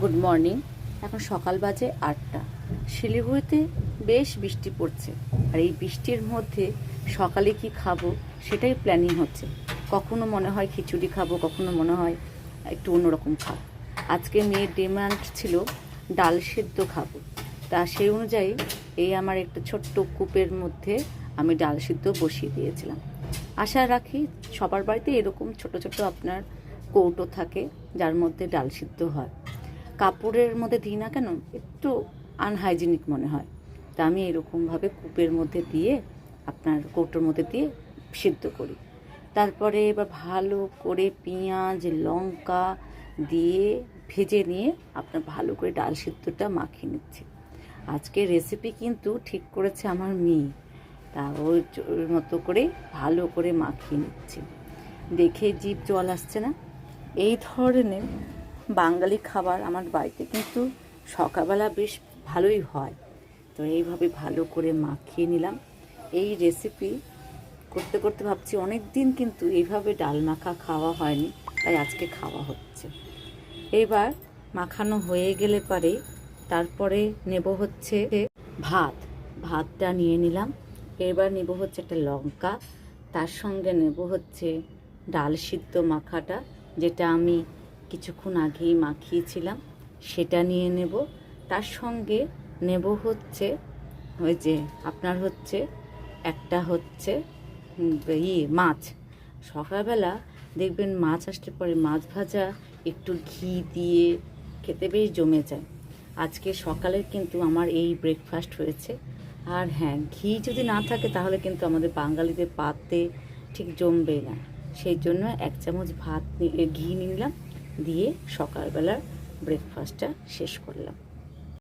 Good morning. এখন সকাল বাজে 8টা। শিলিগুড়িতে বেশ বৃষ্টি পড়ছে, আর এই বৃষ্টির মধ্যে সকালে কি খাবো সেটাই প্ল্যানিং হচ্ছে। কখনো মনে হয় খিচুড়ি খাবো, কখনো মনে হয় একটু অন্যরকম খাবো। আজকে মেয়ের ডিমান্ড ছিল ডাল সেদ্ধ খাবো, তা সেই অনুযায়ী এই আমার একটা ছোট্ট কূপের মধ্যে আমি ডাল সিদ্ধ বসিয়ে দিয়েছিলাম। আশা রাখি সবার বাড়িতে এরকম ছোট ছোট আপনার কৌটো থাকে যার মধ্যে ডাল সিদ্ধ হয়। কাপড়ের মধ্যে দিই না কেন, একটু আনহাইজিনিক মনে হয়, তা আমি এরকমভাবে কূপের মধ্যে দিয়ে আপনার কৌটোর মধ্যে দিয়ে সিদ্ধ করি। তারপরে এবার ভালো করে পেঁয়াজ লঙ্কা দিয়ে ভেজে নিয়ে আপনার ভালো করে ডাল সিদ্ধটা মাখিয়ে নিচ্ছি। আজকের রেসিপি কিন্তু ঠিক করেছে আমার মেয়ে, তা ওর মতো করে ভালো করে মাখিয়ে নিচ্ছি। দেখে জিভ জল আসছে না? এই ধরনের বাঙালি খাবার আমার বাড়িতে কিন্তু সকালবেলা বেশ ভালোই হয়। তো এইভাবে ভালো করে মাখিয়ে নিলাম। এই রেসিপি করতে করতে ভাবছি অনেক দিন কিন্তু এইভাবে ডাল মাখা খাওয়া হয়নি, তাই আজকে খাওয়া হচ্ছে। এবার মাখানো হয়ে গেলে পারে তারপরে নেব হচ্ছে ভাতটা নিয়ে নিলাম। এবার নেব হচ্ছে একটা লঙ্কা, তার সঙ্গে নেব হচ্ছে ডাল সিদ্ধ মাখাটা, যেটা আমি কিছুক্ষণ আগেই মাখিয়েছিলাম, সেটা নিয়ে নেব। তার সঙ্গে নেব হচ্ছে ওই যে আপনার হচ্ছে একটা হচ্ছে মাছ। সকালবেলা দেখবেন মাছ আসলে পরে মাছ ভাজা একটু ঘি দিয়ে খেতে বেশ জমে যায়। আজকে সকালের কিন্তু আমার এই ব্রেকফাস্ট হয়েছে। আর হ্যাঁ, ঘি যদি না থাকে তাহলে কিন্তু আমাদের বাঙালিদের পাতে ঠিক জমবে না। সেই জন্য 1 চামচ ঘি নিলাম, দিয়ে সকালবেলার ব্রেকফাস্টটা শেষ করলাম।